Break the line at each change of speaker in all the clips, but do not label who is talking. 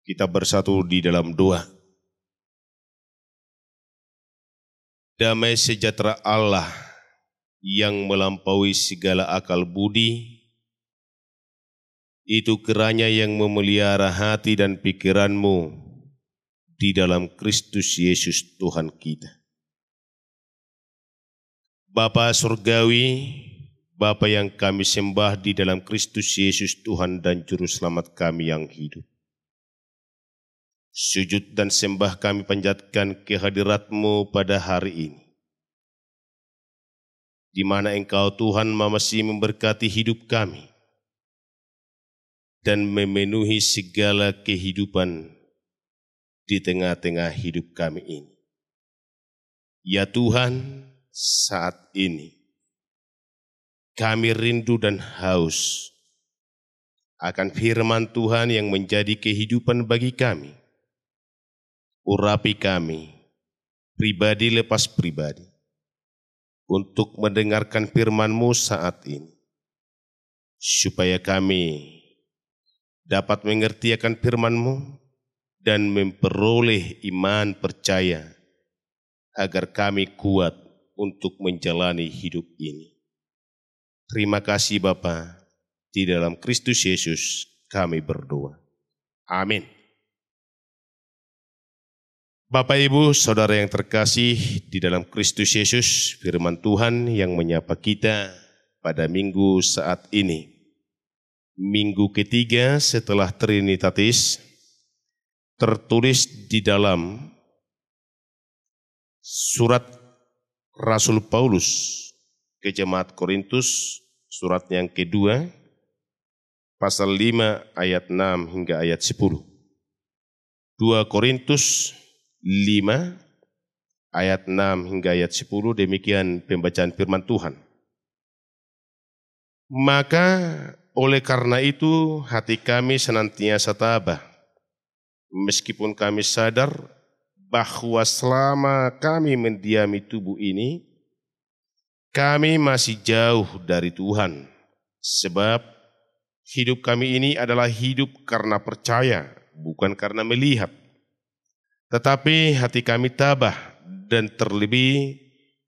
Kita bersatu di dalam doa. Damai sejahtera Allah yang melampaui segala akal budi, itu kiranya yang memelihara hati dan pikiranmu di dalam Kristus Yesus Tuhan kita. Bapa Surgawi, Bapa yang kami sembah di dalam Kristus Yesus Tuhan dan Juru Selamat kami yang hidup. Sujud dan sembah kami panjatkan kehadirat-Mu pada hari ini, di mana Engkau Tuhan masih memberkati hidup kami dan memenuhi segala kehidupan di tengah-tengah hidup kami ini. Ya Tuhan, saat ini kami rindu dan haus akan firman Tuhan yang menjadi kehidupan bagi kami. Urapi kami, pribadi lepas pribadi, untuk mendengarkan firman-Mu saat ini, supaya kami dapat mengerti akan firman-Mu dan memperoleh iman percaya, agar kami kuat untuk menjalani hidup ini. Terima kasih Bapa, di dalam Kristus Yesus kami berdoa. Amin. Bapak, Ibu, Saudara yang terkasih di dalam Kristus Yesus, firman Tuhan yang menyapa kita pada minggu saat ini. Minggu ketiga setelah Trinitatis, tertulis di dalam surat Rasul Paulus ke Jemaat Korintus, surat yang kedua, pasal 5 ayat 6 hingga ayat 10. 2 Korintus 5 ayat 6 hingga ayat 10, demikian pembacaan firman Tuhan. Maka oleh karena itu hati kami senantiasa tabah, meskipun kami sadar bahwa selama kami mendiami tubuh ini, kami masih jauh dari Tuhan. Sebab hidup kami ini adalah hidup karena percaya, bukan karena melihat. Tetapi hati kami tabah dan terlebih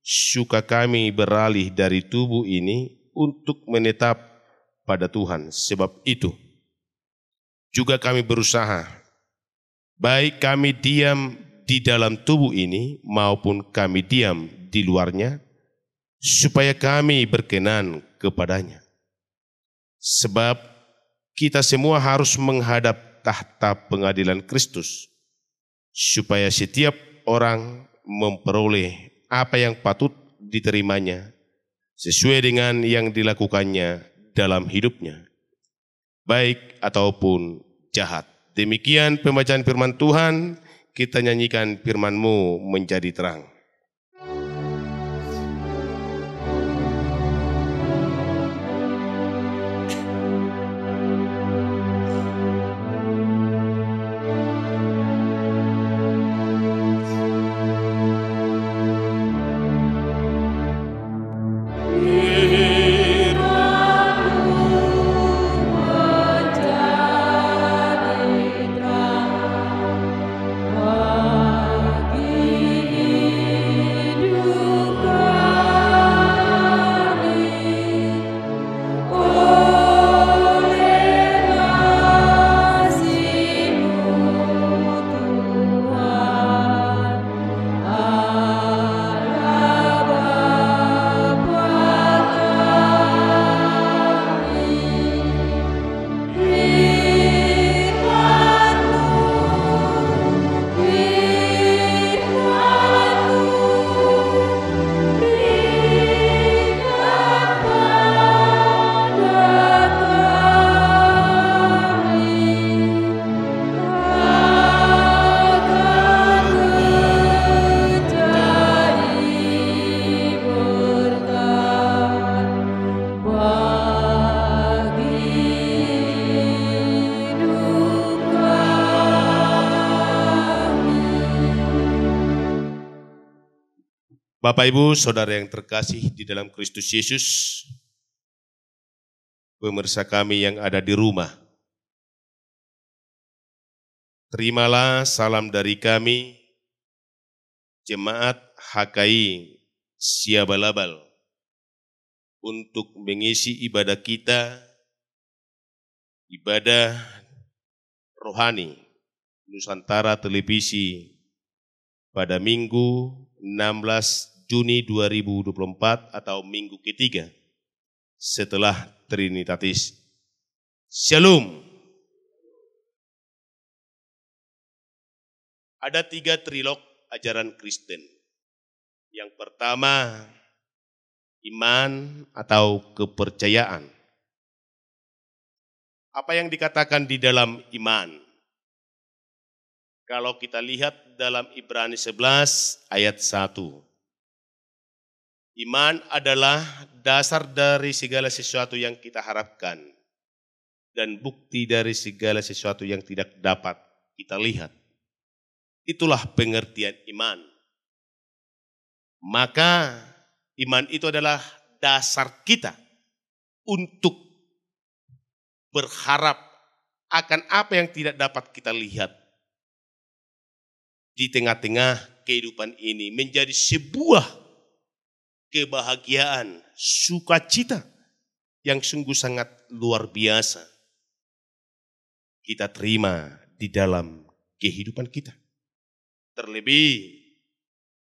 suka kami beralih dari tubuh ini untuk menetap pada Tuhan. Sebab itu juga kami berusaha, baik kami diam di dalam tubuh ini maupun kami diam di luarnya, supaya kami berkenan kepadanya. Sebab kita semua harus menghadap tahta pengadilan Kristus, supaya setiap orang memperoleh apa yang patut diterimanya sesuai dengan yang dilakukannya dalam hidupnya, baik ataupun jahat. Demikian pembacaan firman Tuhan, kita nyanyikan firman-Mu menjadi terang. Bapak, Ibu, Saudara yang terkasih di dalam Kristus Yesus, pemirsa kami yang ada di rumah, Terimalah salam dari kami, Jemaat HKI Siabalabal, untuk mengisi ibadah kita, ibadah rohani Nusantara Televisi pada Minggu 16 Juni 2024 atau minggu ketiga setelah Trinitatis. Shalom. Ada 3 trilog ajaran Kristen. Yang pertama, iman atau kepercayaan. Apa yang dikatakan di dalam iman? Kalau kita lihat dalam Ibrani 11 ayat 1. Iman adalah dasar dari segala sesuatu yang kita harapkan dan bukti dari segala sesuatu yang tidak dapat kita lihat. Itulah pengertian iman. Maka iman itu adalah dasar kita untuk berharap akan apa yang tidak dapat kita lihat. Di tengah-tengah kehidupan ini menjadi sebuah kebahagiaan, sukacita yang sungguh sangat luar biasa. Kita terima di dalam kehidupan kita. Terlebih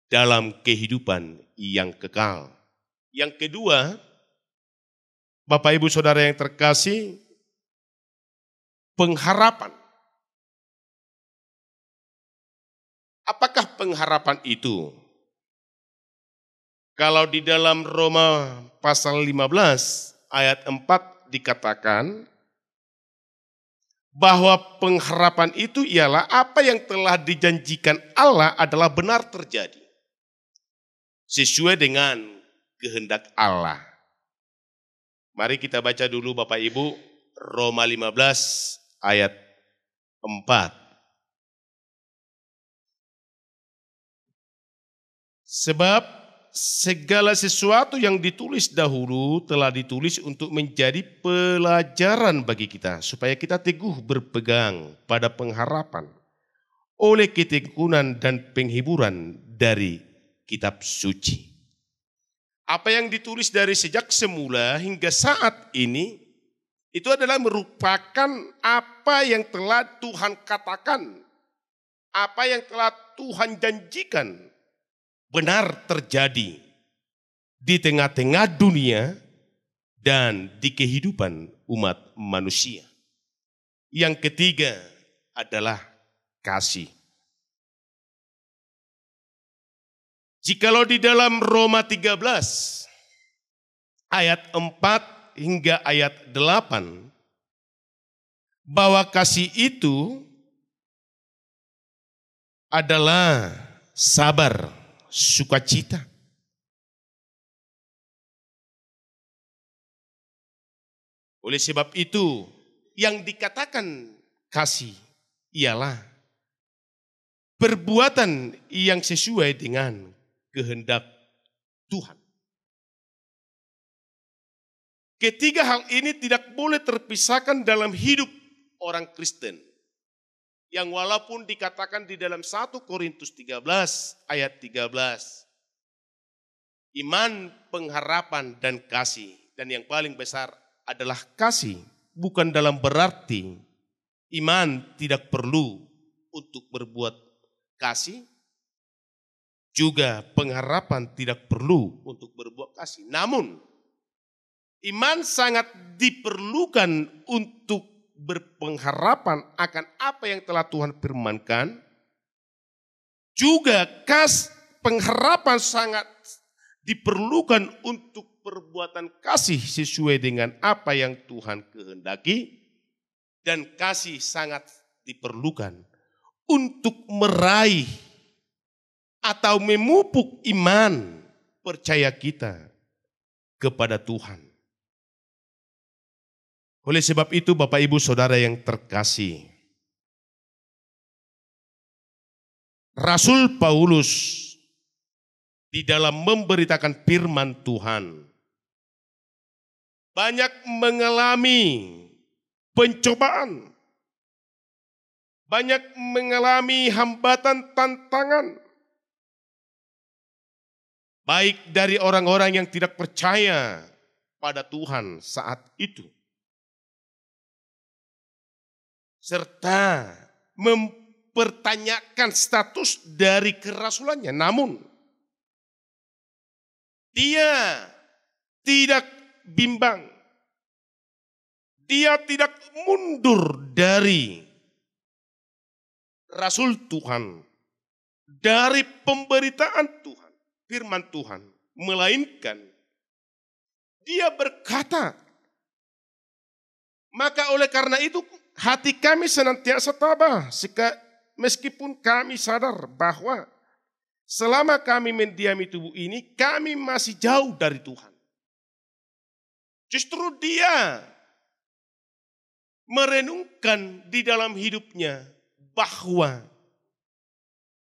dalam kehidupan yang kekal. Yang kedua, Bapak Ibu Saudara yang terkasih, pengharapan. Apakah pengharapan itu? Kalau di dalam Roma pasal 15 ayat 4 dikatakan, bahwa pengharapan itu ialah apa yang telah dijanjikan Allah adalah benar terjadi. Sesuai dengan kehendak Allah. Mari kita baca dulu Bapak Ibu, Roma 15 ayat 4. Sebab segala sesuatu yang ditulis dahulu telah ditulis untuk menjadi pelajaran bagi kita, supaya kita teguh berpegang pada pengharapan oleh ketekunan dan penghiburan dari kitab suci. Apa yang ditulis dari sejak semula hingga saat ini, itu adalah merupakan apa yang telah Tuhan katakan, apa yang telah Tuhan janjikan, benar terjadi di tengah-tengah dunia dan di kehidupan umat manusia. Yang ketiga adalah kasih. Jikalau di dalam Roma 13 ayat 4 hingga ayat 8, bahwa kasih itu adalah sabar, sukacita. Oleh sebab itu, yang dikatakan kasih ialah perbuatan yang sesuai dengan kehendak Tuhan. Ketiga hal ini tidak boleh terpisahkan dalam hidup orang Kristen. Yang walaupun dikatakan di dalam 1 Korintus 13 ayat 13. Iman, pengharapan, dan kasih. Dan yang paling besar adalah kasih. Bukan dalam berarti iman tidak perlu untuk berbuat kasih. Juga pengharapan tidak perlu untuk berbuat kasih. Namun iman sangat diperlukan untuk berpengharapan akan apa yang telah Tuhan firmankan. Juga pengharapan sangat diperlukan untuk perbuatan kasih sesuai dengan apa yang Tuhan kehendaki. Dan kasih sangat diperlukan untuk meraih atau memupuk iman percaya kita kepada Tuhan. Oleh sebab itu Bapak Ibu Saudara yang terkasih, Rasul Paulus di dalam memberitakan firman Tuhan banyak mengalami pencobaan, banyak mengalami hambatan tantangan. Baik dari orang-orang yang tidak percaya pada Tuhan saat itu. Serta mempertanyakan status dari kerasulannya. Namun, dia tidak bimbang. Dia tidak mundur dari Rasul Tuhan. Dari pemberitaan Tuhan, firman Tuhan. Melainkan, dia berkata, maka oleh karena itu hati kami senantiasa tabah, meskipun kami sadar bahwa selama kami mendiami tubuh ini, kami masih jauh dari Tuhan. Justru dia merenungkan di dalam hidupnya bahwa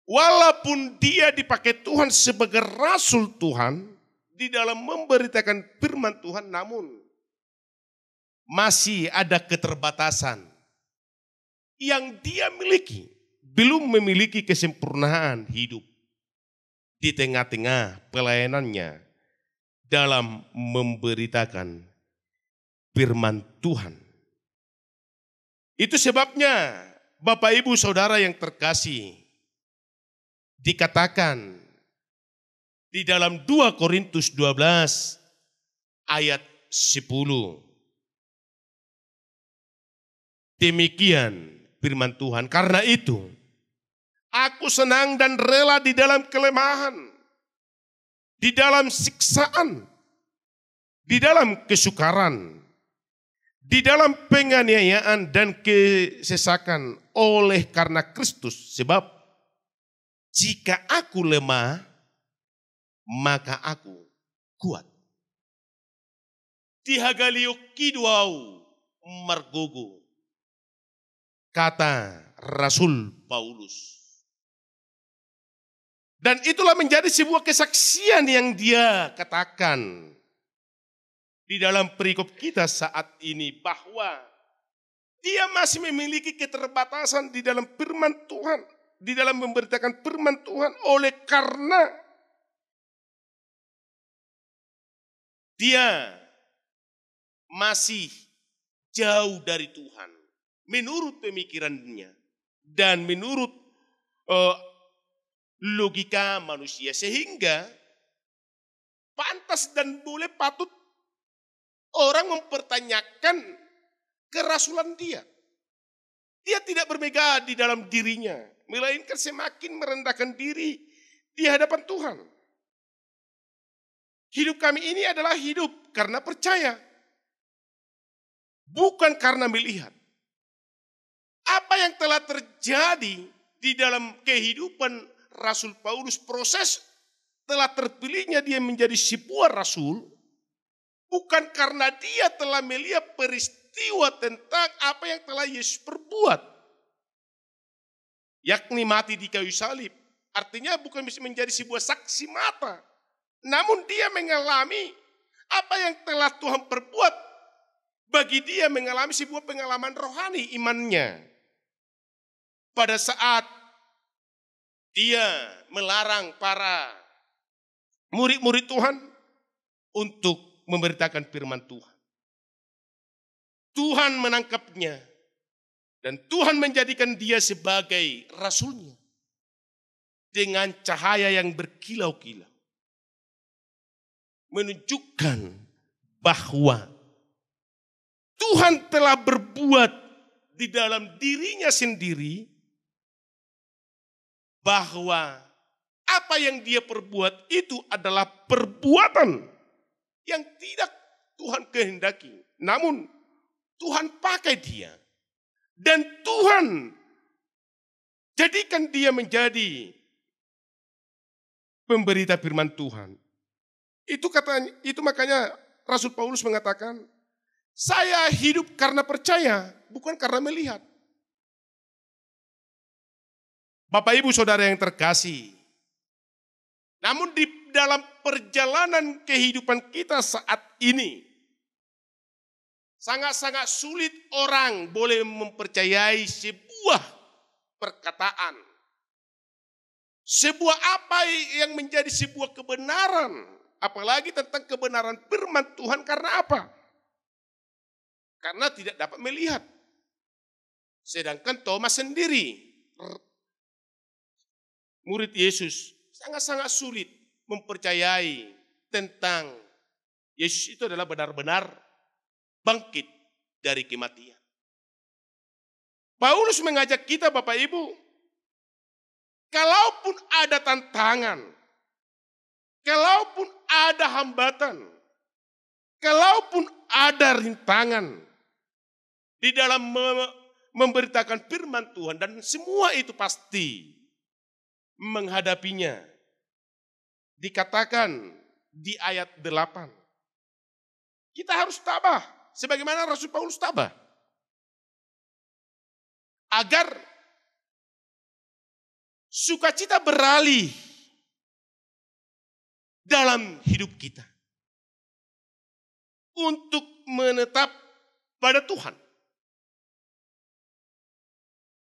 walaupun dia dipakai Tuhan sebagai rasul Tuhan di dalam memberitakan firman Tuhan, namun masih ada keterbatasan yang dia miliki, belum memiliki kesempurnaan hidup di tengah-tengah pelayanannya dalam memberitakan firman Tuhan. Itu sebabnya Bapak Ibu Saudara yang terkasih, dikatakan di dalam 2 Korintus 12 ayat 10. Demikian firman Tuhan, karena itu aku senang dan rela di dalam kelemahan, di dalam siksaan, di dalam kesukaran, di dalam penganiayaan dan kesesakan oleh karena Kristus. Sebab jika aku lemah, maka aku kuat. Tihagalio kiduau margogo, kata Rasul Paulus. Dan itulah menjadi sebuah kesaksian yang dia katakan di dalam perikop kita saat ini, bahwa dia masih memiliki keterbatasan di dalam firman Tuhan, di dalam memberitakan firman Tuhan, oleh karena dia masih jauh dari Tuhan menurut pemikirannya dan menurut logika manusia, sehingga pantas dan boleh patut orang mempertanyakan kerasulan dia. Dia tidak bermegah di dalam dirinya, melainkan semakin merendahkan diri di hadapan Tuhan. Hidup kami ini adalah hidup karena percaya, bukan karena melihat. Apa yang telah terjadi di dalam kehidupan Rasul Paulus, proses telah terpilihnya dia menjadi sebuah rasul, bukan karena dia telah melihat peristiwa tentang apa yang telah Yesus perbuat, yakni mati di kayu salib. Artinya bukan bisa menjadi sebuah saksi mata, namun dia mengalami apa yang telah Tuhan perbuat. Bagi dia mengalami sebuah pengalaman rohani imannya. Pada saat dia melarang para murid-murid Tuhan untuk memberitakan firman Tuhan. Tuhan menangkapnya dan Tuhan menjadikan dia sebagai rasulnya dengan cahaya yang berkilau-kilau, menunjukkan bahwa Tuhan telah berbuat di dalam dirinya sendiri, bahwa apa yang dia perbuat itu adalah perbuatan yang tidak Tuhan kehendaki. Namun Tuhan pakai dia. Dan Tuhan jadikan dia menjadi pemberita firman Tuhan. Itu makanya Rasul Paulus mengatakan, saya hidup karena percaya, bukan karena melihat. Bapak Ibu Saudara yang terkasih, namun di dalam perjalanan kehidupan kita saat ini, sangat-sangat sulit orang boleh mempercayai sebuah Sebuah apa yang menjadi sebuah kebenaran. Apalagi tentang kebenaran firman Tuhan karena apa? Karena tidak dapat melihat. Sedangkan Thomas sendiri, murid Yesus, sangat-sangat sulit mempercayai tentang Yesus itu adalah benar-benar bangkit dari kematian. Paulus mengajak kita Bapak Ibu, kalaupun ada tantangan, kalaupun ada hambatan, kalaupun ada rintangan di dalam memberitakan firman Tuhan, dan semua itu pasti menghadapinya. Dikatakan di ayat 8, kita harus tabah, sebagaimana Rasul Paulus tabah. Agar sukacita beralih dalam hidup kita. Untuk menetap pada Tuhan.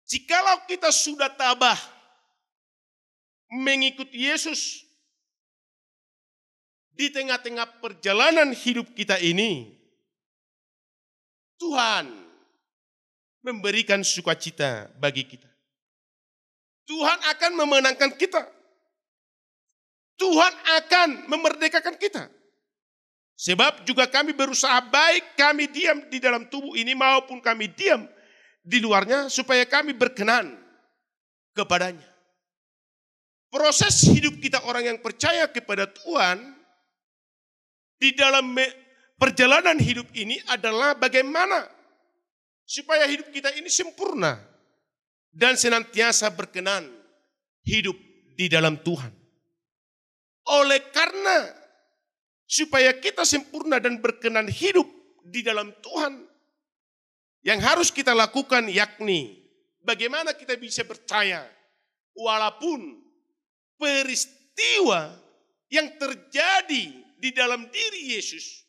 Jikalau kita sudah tabah mengikuti Yesus di tengah-tengah perjalanan hidup kita ini, Tuhan memberikan sukacita bagi kita. Tuhan akan memenangkan kita. Tuhan akan memerdekakan kita. Sebab juga kami berusaha baik kami diam di dalam tubuh ini maupun kami diam di luarnya supaya kami berkenan kepadanya. Proses hidup kita orang yang percaya kepada Tuhan di dalam perjalanan hidup ini adalah bagaimana supaya hidup kita ini sempurna dan senantiasa berkenan hidup di dalam Tuhan. Oleh karena supaya kita sempurna dan berkenan hidup di dalam Tuhan, yang harus kita lakukan yakni bagaimana kita bisa percaya walaupun peristiwa yang terjadi di dalam diri Yesus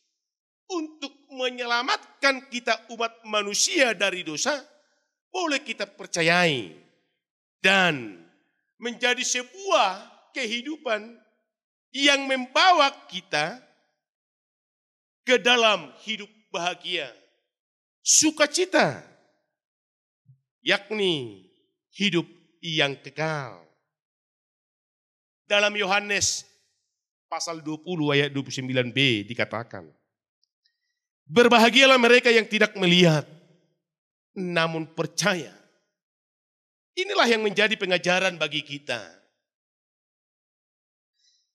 untuk menyelamatkan kita umat manusia dari dosa, boleh kita percayai dan menjadi sebuah kehidupan yang membawa kita ke dalam hidup bahagia, sukacita, yakni hidup yang kekal. Dalam Yohanes pasal 20 ayat 29b dikatakan, berbahagialah mereka yang tidak melihat, namun percaya. Inilah yang menjadi pengajaran bagi kita.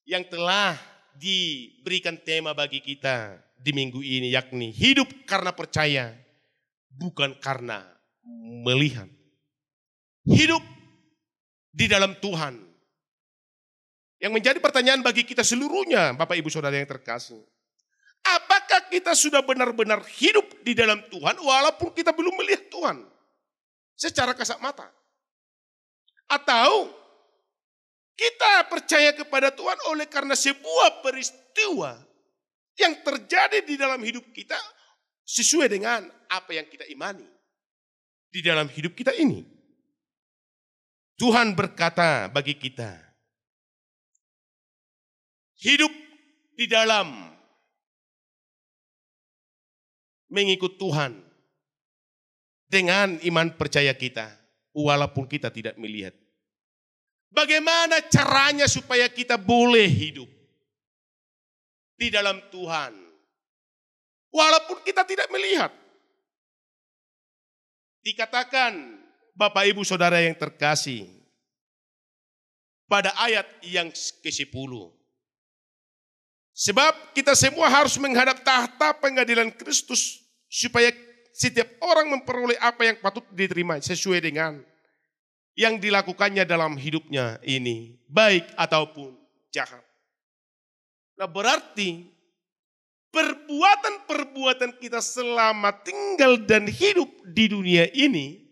Yang telah diberikan tema bagi kita di minggu ini, yakni hidup karena percaya, bukan karena melihat. Hidup di dalam Tuhan. Yang menjadi pertanyaan bagi kita seluruhnya, Bapak Ibu Saudara yang terkasih. Apakah kita sudah benar-benar hidup di dalam Tuhan walaupun kita belum melihat Tuhan secara kasat mata? Atau kita percaya kepada Tuhan oleh karena sebuah peristiwa yang terjadi di dalam hidup kita sesuai dengan apa yang kita imani di dalam hidup kita ini. Tuhan berkata bagi kita, hidup di dalam mengikut Tuhan dengan iman percaya kita, walaupun kita tidak melihat. Bagaimana caranya supaya kita boleh hidup di dalam Tuhan, walaupun kita tidak melihat? Dikatakan Bapak Ibu Saudara yang terkasih pada ayat yang ke-10. Sebab kita semua harus menghadap tahta pengadilan Kristus supaya setiap orang memperoleh apa yang patut diterima sesuai dengan yang dilakukannya dalam hidupnya ini, baik ataupun jahat. Nah, berarti perbuatan-perbuatan kita selama tinggal dan hidup di dunia ini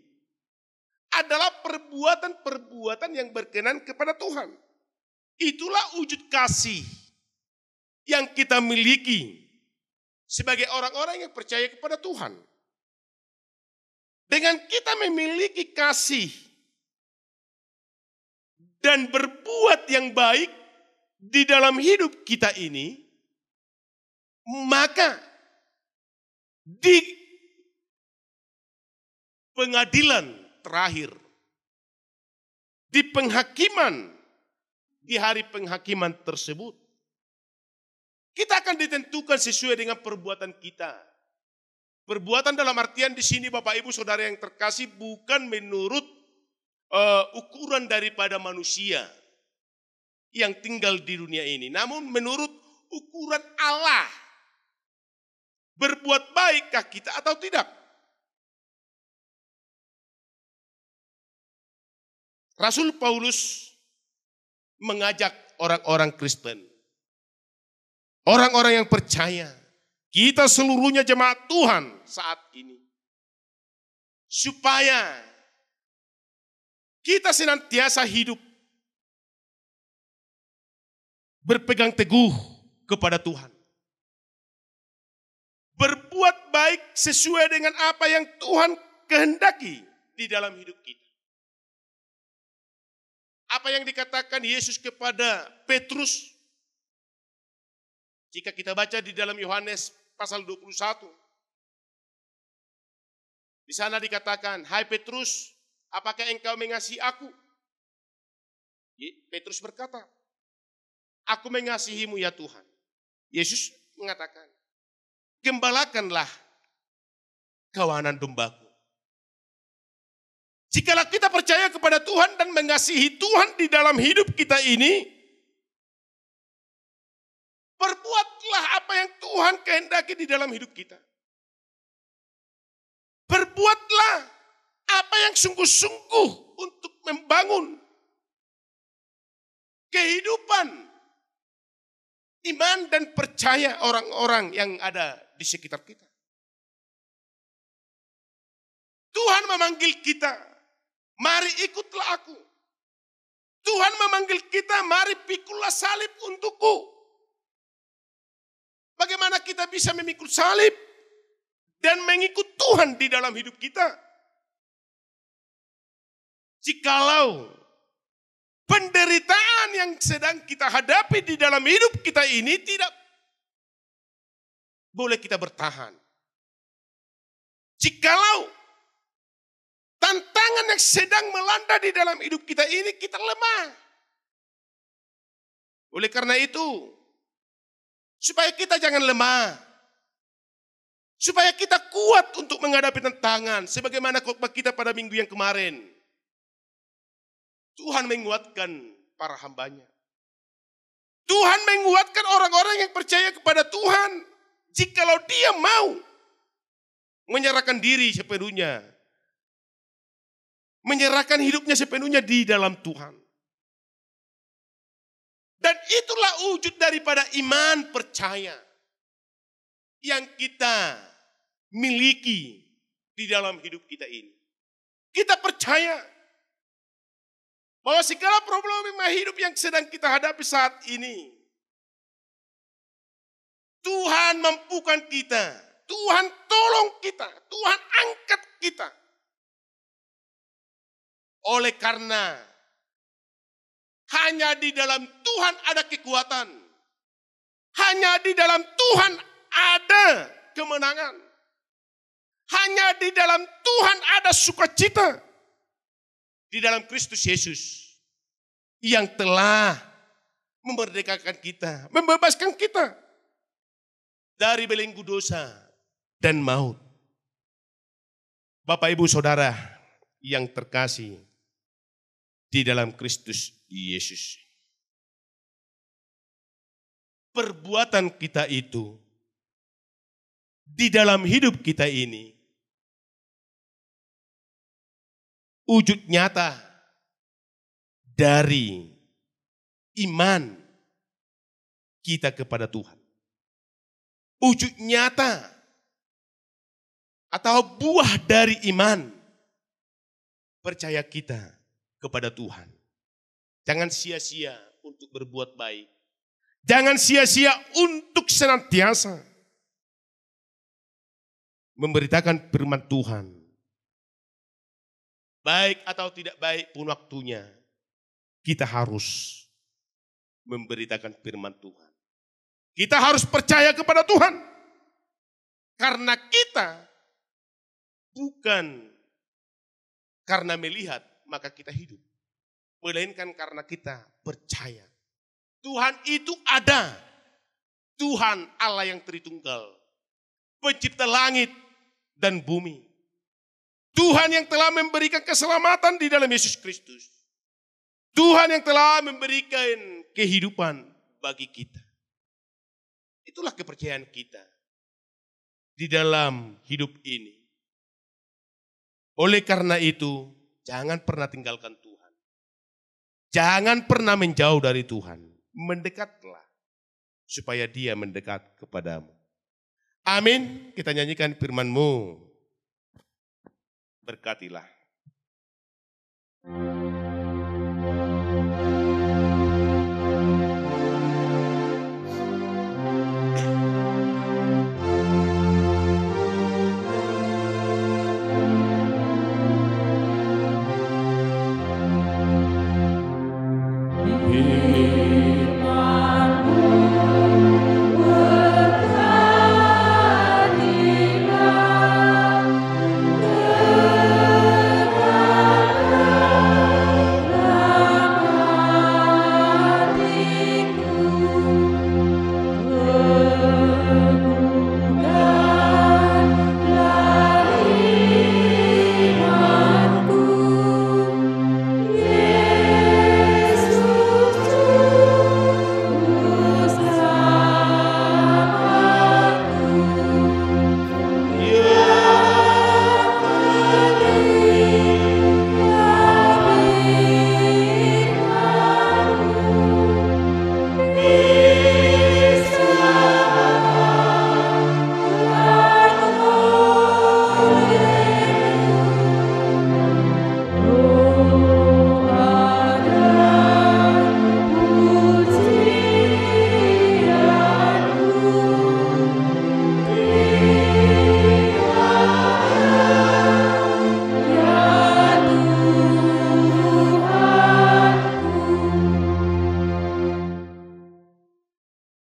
adalah perbuatan-perbuatan yang berkenan kepada Tuhan. Itulah wujud kasih yang kita miliki sebagai orang-orang yang percaya kepada Tuhan. Dengan kita memiliki kasih dan berbuat yang baik di dalam hidup kita ini, maka di pengadilan terakhir, di penghakiman, di hari penghakiman tersebut, kita akan ditentukan sesuai dengan perbuatan kita. Perbuatan dalam artian di sini Bapak Ibu Saudara yang terkasih bukan menurut ukuran daripada manusia yang tinggal di dunia ini. Namun menurut ukuran Allah. Berbuat baikkah kita atau tidak? Rasul Paulus mengajak orang-orang Kristen, orang-orang yang percaya, kita seluruhnya jemaat Tuhan saat ini, supaya kita senantiasa hidup berpegang teguh kepada Tuhan. Berbuat baik sesuai dengan apa yang Tuhan kehendaki di dalam hidup kita. Apa yang dikatakan Yesus kepada Petrus, jika kita baca di dalam Yohanes pasal 21. Di sana dikatakan, "Hai Petrus, apakah engkau mengasihi aku?" Petrus berkata, "Aku mengasihimu ya Tuhan." Yesus mengatakan, "Gembalakanlah kawanan dombaku." Jikalau kita percaya kepada Tuhan dan mengasihi Tuhan di dalam hidup kita ini, perbuatlah apa yang Tuhan kehendaki di dalam hidup kita. Perbuatlah apa yang sungguh-sungguh untuk membangun kehidupan iman dan percaya orang-orang yang ada di sekitar kita. Tuhan memanggil kita, mari ikutlah aku. Tuhan memanggil kita, mari pikulah salib untukku. Bagaimana kita bisa memikul salib dan mengikut Tuhan di dalam hidup kita? Jikalau penderitaan yang sedang kita hadapi di dalam hidup kita ini tidak boleh kita bertahan. Jikalau tantangan yang sedang melanda di dalam hidup kita ini, kita lemah. Oleh karena itu, supaya kita jangan lemah, supaya kita kuat untuk menghadapi tantangan, sebagaimana khotbah kita pada minggu yang kemarin. Tuhan menguatkan para hambanya. Tuhan menguatkan orang-orang yang percaya kepada Tuhan. Jikalau dia mau menyerahkan diri sepenuhnya, menyerahkan hidupnya sepenuhnya di dalam Tuhan. Dan itulah wujud daripada iman percaya yang kita miliki di dalam hidup kita ini. Kita percaya bahwa segala problema hidup yang sedang kita hadapi saat ini, Tuhan mampukan kita, Tuhan tolong kita, Tuhan angkat kita. Oleh karena hanya di dalam Tuhan ada kekuatan. Hanya di dalam Tuhan ada kemenangan. Hanya di dalam Tuhan ada sukacita. Di dalam Kristus Yesus yang telah memerdekakan kita, membebaskan kita dari belenggu dosa dan maut. Bapak Ibu Saudara yang terkasih di dalam Kristus Yesus. Perbuatan kita itu di dalam hidup kita ini wujud nyata dari iman kita kepada Tuhan. Wujud nyata atau buah dari iman percaya kita kepada Tuhan. Jangan sia-sia untuk berbuat baik. Jangan sia-sia untuk senantiasa memberitakan firman Tuhan. Baik atau tidak baik pun waktunya, kita harus memberitakan firman Tuhan. Kita harus percaya kepada Tuhan. Karena kita bukan karena melihat maka kita hidup. Melainkan karena kita percaya. Tuhan itu ada. Tuhan Allah yang Tritunggal. Pencipta langit dan bumi. Tuhan yang telah memberikan keselamatan di dalam Yesus Kristus. Tuhan yang telah memberikan kehidupan bagi kita. Itulah kepercayaan kita di dalam hidup ini. Oleh karena itu, jangan pernah tinggalkan Tuhan. Jangan pernah menjauh dari Tuhan. Mendekatlah supaya Dia mendekat kepadamu. Amin. Kita nyanyikan firman-Mu. Berkatilah.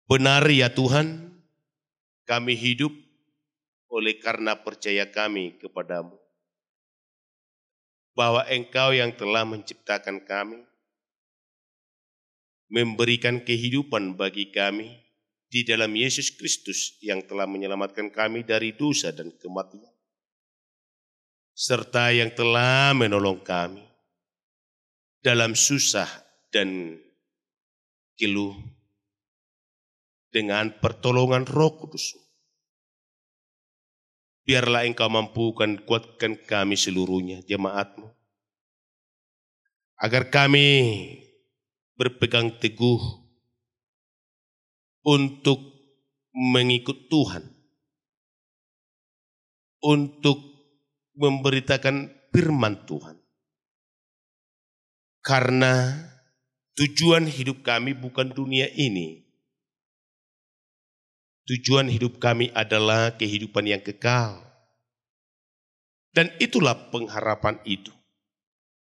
Benar ya Tuhan, kami hidup oleh karena percaya kami kepadamu. Bahwa Engkau yang telah menciptakan kami, memberikan kehidupan bagi kami di dalam Yesus Kristus yang telah menyelamatkan kami dari dosa dan kematian. Serta yang telah menolong kami dalam susah dan keluh. Dengan pertolongan Roh Kudus. Biarlah Engkau mampukan kuatkan kami seluruhnya, jemaat-Mu. Agar kami berpegang teguh untuk mengikut Tuhan. Untuk memberitakan firman Tuhan. Karena tujuan hidup kami bukan dunia ini. Tujuan hidup kami adalah kehidupan yang kekal. Dan itulah pengharapan itu.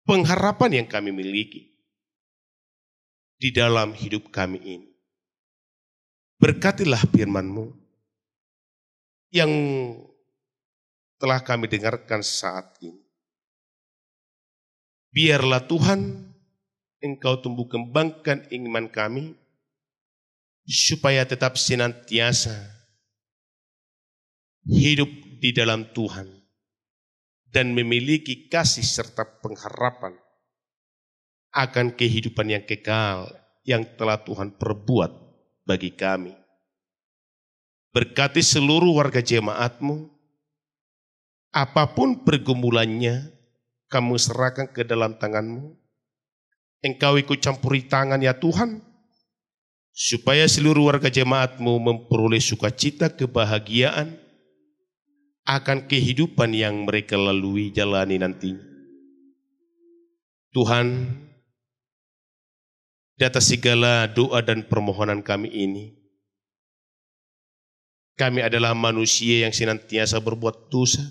Pengharapan yang kami miliki di dalam hidup kami ini. Berkatilah firman-Mu yang telah kami dengarkan saat ini. Biarlah Tuhan, Engkau tumbuh kembangkan iman kami, supaya tetap senantiasa hidup di dalam Tuhan dan memiliki kasih serta pengharapan akan kehidupan yang kekal yang telah Tuhan perbuat bagi kami. Berkati seluruh warga jemaat-Mu, apapun pergumulannya, kamu serahkan ke dalam tangan-Mu. Engkau ikut campuri tangan ya Tuhan, supaya seluruh warga jemaat-Mu memperoleh sukacita kebahagiaan akan kehidupan yang mereka lalui jalani nantinya. Tuhan, di atas segala doa dan permohonan kami ini, kami adalah manusia yang senantiasa berbuat dosa.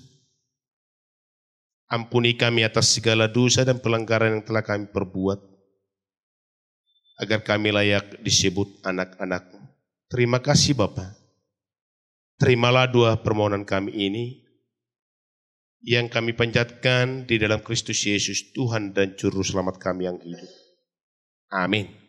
Ampuni kami atas segala dosa dan pelanggaran yang telah kami perbuat. agar kami layak disebut anak-anak-Mu. Terima kasih Bapa. Terimalah dua permohonan kami ini yang kami panjatkan di dalam Kristus Yesus, Tuhan dan Juru Selamat kami yang hidup. Amin.